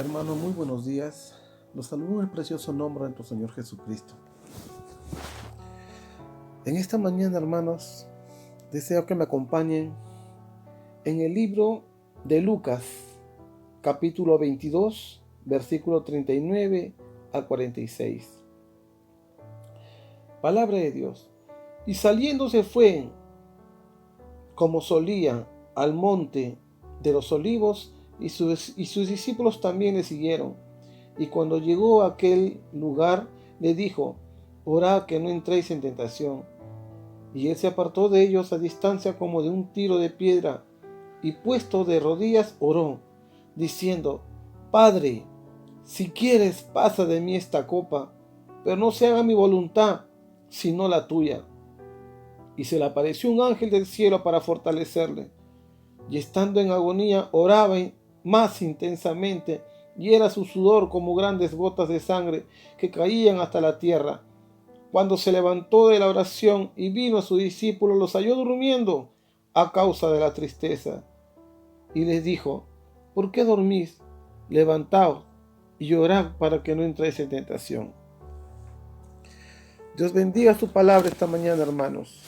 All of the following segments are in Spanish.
Hermano, muy buenos días. Los saludo en el precioso nombre de nuestro Señor Jesucristo. En esta mañana, hermanos, deseo que me acompañen en el libro de Lucas, capítulo 22, versículo 39 al 46. Palabra de Dios. Y saliendo se fue, como solía, al monte de los olivos, y sus discípulos también le siguieron. Y cuando llegó a aquel lugar, le dijo: orad que no entréis en tentación. Y él se apartó de ellos a distancia como de un tiro de piedra, y puesto de rodillas oró, diciendo: Padre, si quieres, pasa de mí esta copa, pero no se haga mi voluntad, sino la tuya. Y se le apareció un ángel del cielo para fortalecerle. Y estando en agonía, oraba más intensamente, y era su sudor como grandes gotas de sangre que caían hasta la tierra. Cuando se levantó de la oración y vino a sus discípulos, los halló durmiendo a causa de la tristeza. Y les dijo: ¿por qué dormís? Levantaos y orad para que no entréis en tentación. Dios bendiga su palabra esta mañana, hermanos.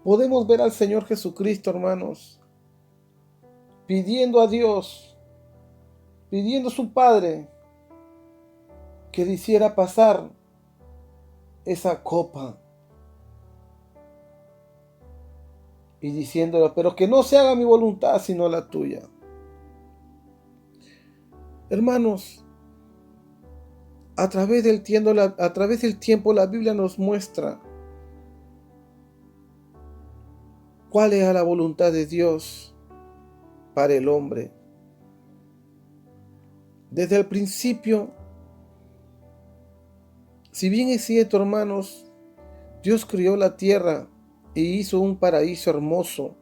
Podemos ver al Señor Jesucristo, hermanos, pidiendo a Dios, pidiendo a su Padre que le hiciera pasar esa copa. Y diciéndole: pero que no se haga mi voluntad, sino la tuya. Hermanos, a través del tiempo la Biblia nos muestra cuál es la voluntad de Dios para el hombre. Desde el principio, si bien es cierto, hermanos, Dios creó la tierra e hizo un paraíso hermoso,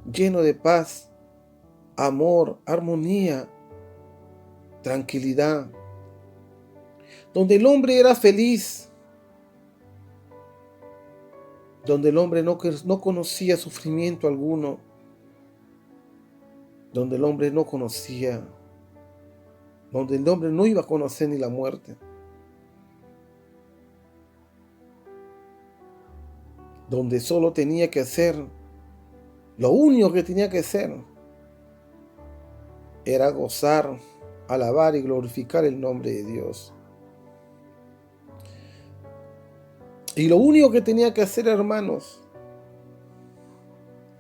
lleno de paz, amor, armonía, tranquilidad, donde el hombre era feliz, donde el hombre no conocía sufrimiento alguno, donde el hombre no iba a conocer ni la muerte, donde solo tenía que hacer, lo único que tenía que hacer era gozar, alabar y glorificar el nombre de Dios. Y lo único que tenía que hacer, hermanos,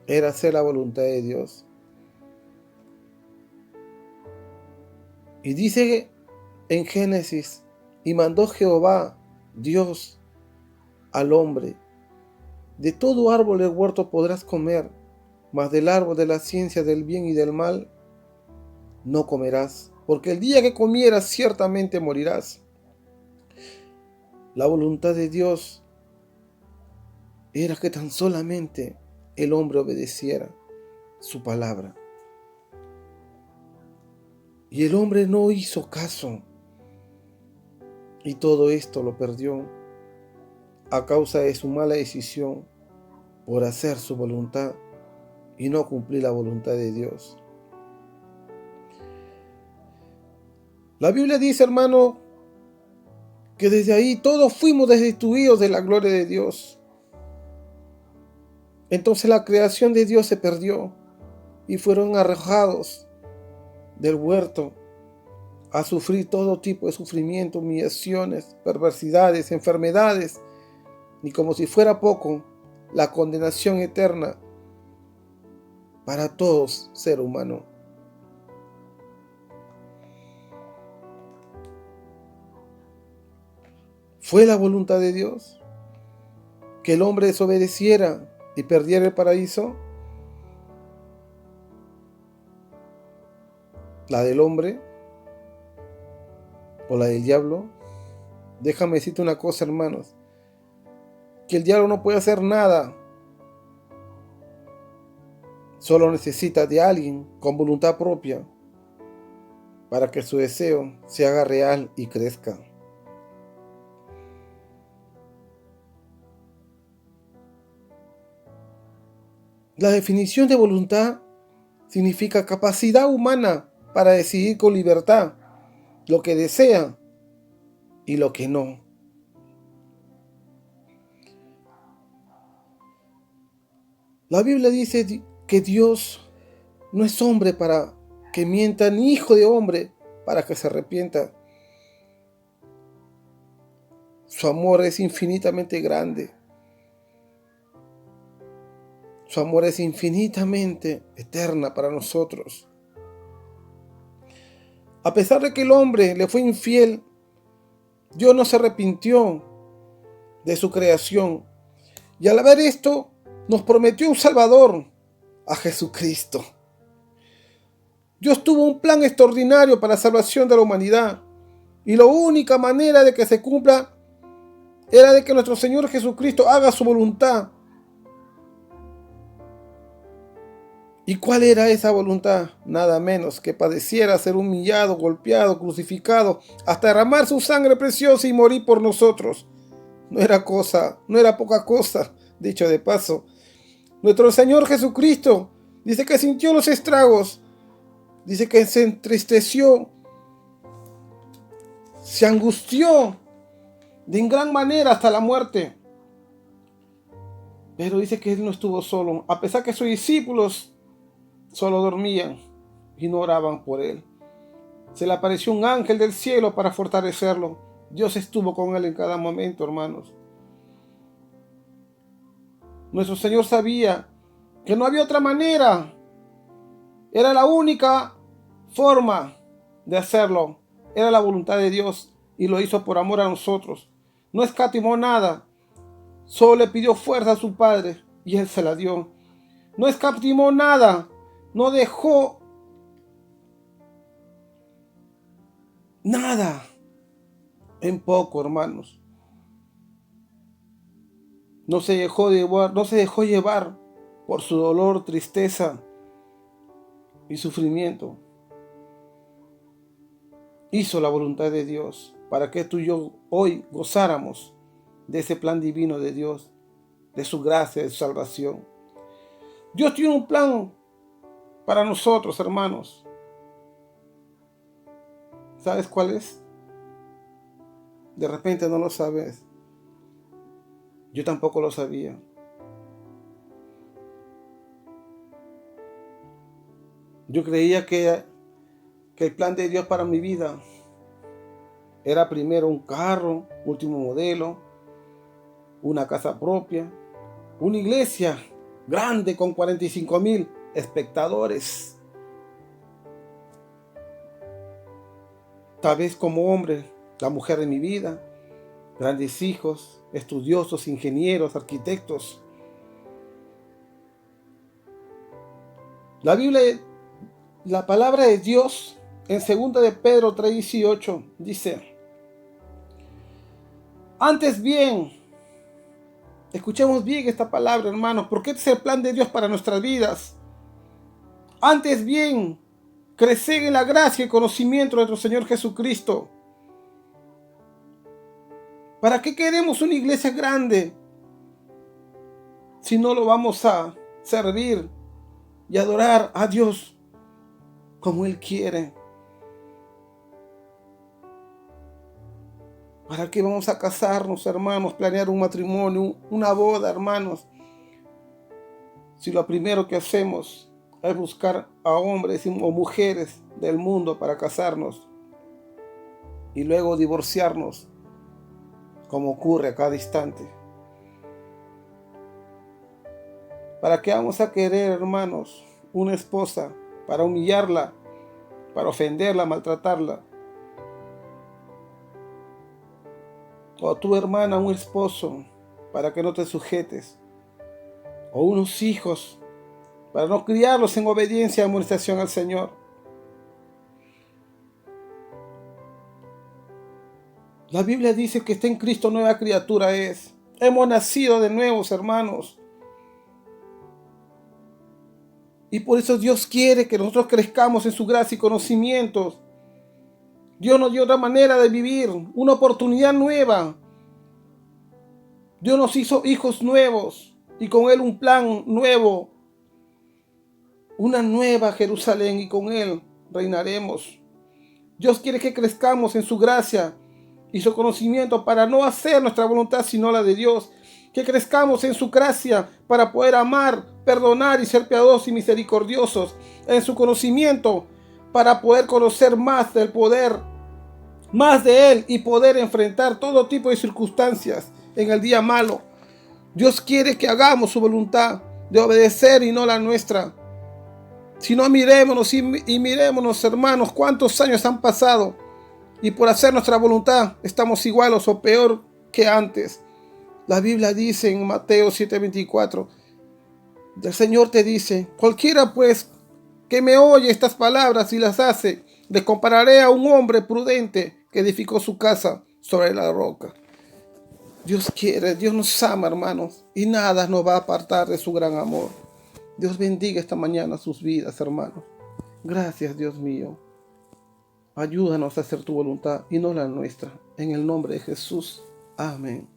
era hacer la voluntad de Dios. Y dice en Génesis: y mandó Jehová, Dios, al hombre: de todo árbol del huerto podrás comer, mas del árbol de la ciencia del bien y del mal no comerás, porque el día que comieras ciertamente morirás. La voluntad de Dios era que tan solamente el hombre obedeciera su palabra. Y el hombre no hizo caso, y todo esto lo perdió a causa de su mala decisión por hacer su voluntad y no cumplir la voluntad de Dios. La Biblia dice, hermano, que desde ahí todos fuimos destituidos de la gloria de Dios. Entonces la creación de Dios se perdió y fueron arrojados del huerto a sufrir todo tipo de sufrimiento, humillaciones, perversidades, enfermedades, y como si fuera poco, la condenación eterna para todos ser humano. ¿Fue la voluntad de Dios que el hombre desobedeciera y perdiera el paraíso? ¿La del hombre o la del diablo? Déjame decirte una cosa, hermanos, que el diablo no puede hacer nada. Solo necesita de alguien con voluntad propia para que su deseo se haga real y crezca. La definición de voluntad significa capacidad humana para decidir con libertad lo que desea y lo que no. La Biblia dice que Dios no es hombre para que mienta, ni hijo de hombre para que se arrepienta. Su amor es infinitamente grande. Su amor es infinitamente eterna para nosotros. A pesar de que el hombre le fue infiel, Dios no se arrepintió de su creación. Y al ver esto, nos prometió un Salvador, a Jesucristo. Dios tuvo un plan extraordinario para la salvación de la humanidad. Y la única manera de que se cumpla era de que nuestro Señor Jesucristo haga su voluntad. ¿Y cuál era esa voluntad? Nada menos que padeciera, ser humillado, golpeado, crucificado, hasta derramar su sangre preciosa y morir por nosotros. No era poca cosa, dicho de paso. Nuestro Señor Jesucristo dice que sintió los estragos, dice que se entristeció, se angustió de gran manera hasta la muerte. Pero dice que Él no estuvo solo, a pesar que sus discípulos solo dormían y no oraban por Él. Se le apareció un ángel del cielo para fortalecerlo. Dios estuvo con Él en cada momento, hermanos. Nuestro Señor sabía que no había otra manera. Era la única forma de hacerlo. Era la voluntad de Dios y lo hizo por amor a nosotros. No escatimó nada. Solo le pidió fuerza a su Padre y Él se la dio. No escatimó nada. No dejó nada en poco, hermanos. No se dejó llevar por su dolor, tristeza y sufrimiento. Hizo la voluntad de Dios para que tú y yo hoy gozáramos de ese plan divino de Dios, de su gracia, de su salvación. Dios tiene un plan para nosotros, hermanos. ¿Sabes cuál es? De repente no lo sabes. Yo tampoco lo sabía. Yo creía que el plan de Dios para mi vida era primero un carro, último modelo, una casa propia, una iglesia grande con 45,000 espectadores. Tal vez como hombre, la mujer de mi vida, grandes hijos, estudiosos, ingenieros, arquitectos. La palabra de Dios en 2 de Pedro 3:18 dice: antes bien, escuchemos bien esta palabra, hermanos, porque este es el plan de Dios para nuestras vidas. Antes bien, crecer en la gracia y conocimiento de nuestro Señor Jesucristo. ¿Para qué queremos una iglesia grande si no lo vamos a servir y adorar a Dios como Él quiere? ¿Para qué vamos a casarnos, hermanos? Planear un matrimonio, una boda, hermanos, si lo primero que hacemos es buscar a hombres o mujeres del mundo para casarnos y luego divorciarnos, como ocurre a cada instante? ¿Para qué vamos a querer, hermanos, una esposa para humillarla, para ofenderla, maltratarla? O tu hermana, un esposo, para que no te sujetes. O unos hijos, para no criarlos en obediencia y amonestación al Señor. La Biblia dice que está en Cristo nueva criatura es. Hemos nacido de nuevos, hermanos. Y por eso Dios quiere que nosotros crezcamos en su gracia y conocimientos. Dios nos dio otra manera de vivir, una oportunidad nueva. Dios nos hizo hijos nuevos y con Él un plan nuevo. una nueva Jerusalén y con Él reinaremos. Dios quiere que crezcamos en su gracia y su conocimiento para no hacer nuestra voluntad sino la de Dios. Que crezcamos en su gracia para poder amar, perdonar y ser piadosos y misericordiosos. En su conocimiento para poder conocer más del poder, más de Él y poder enfrentar todo tipo de circunstancias en el día malo. Dios quiere que hagamos su voluntad de obedecer y no la nuestra. Si no, mirémonos y mirémonos, hermanos, cuántos años han pasado y por hacer nuestra voluntad estamos iguales o peor que antes. La Biblia dice en Mateo 7:24, el Señor te dice: cualquiera pues que me oye estas palabras y las hace, le compararé a un hombre prudente que edificó su casa sobre la roca. Dios quiere, Dios nos ama, hermanos, y nada nos va a apartar de su gran amor. Dios bendiga esta mañana sus vidas, hermanos. Gracias, Dios mío. Ayúdanos a hacer tu voluntad y no la nuestra. En el nombre de Jesús. Amén.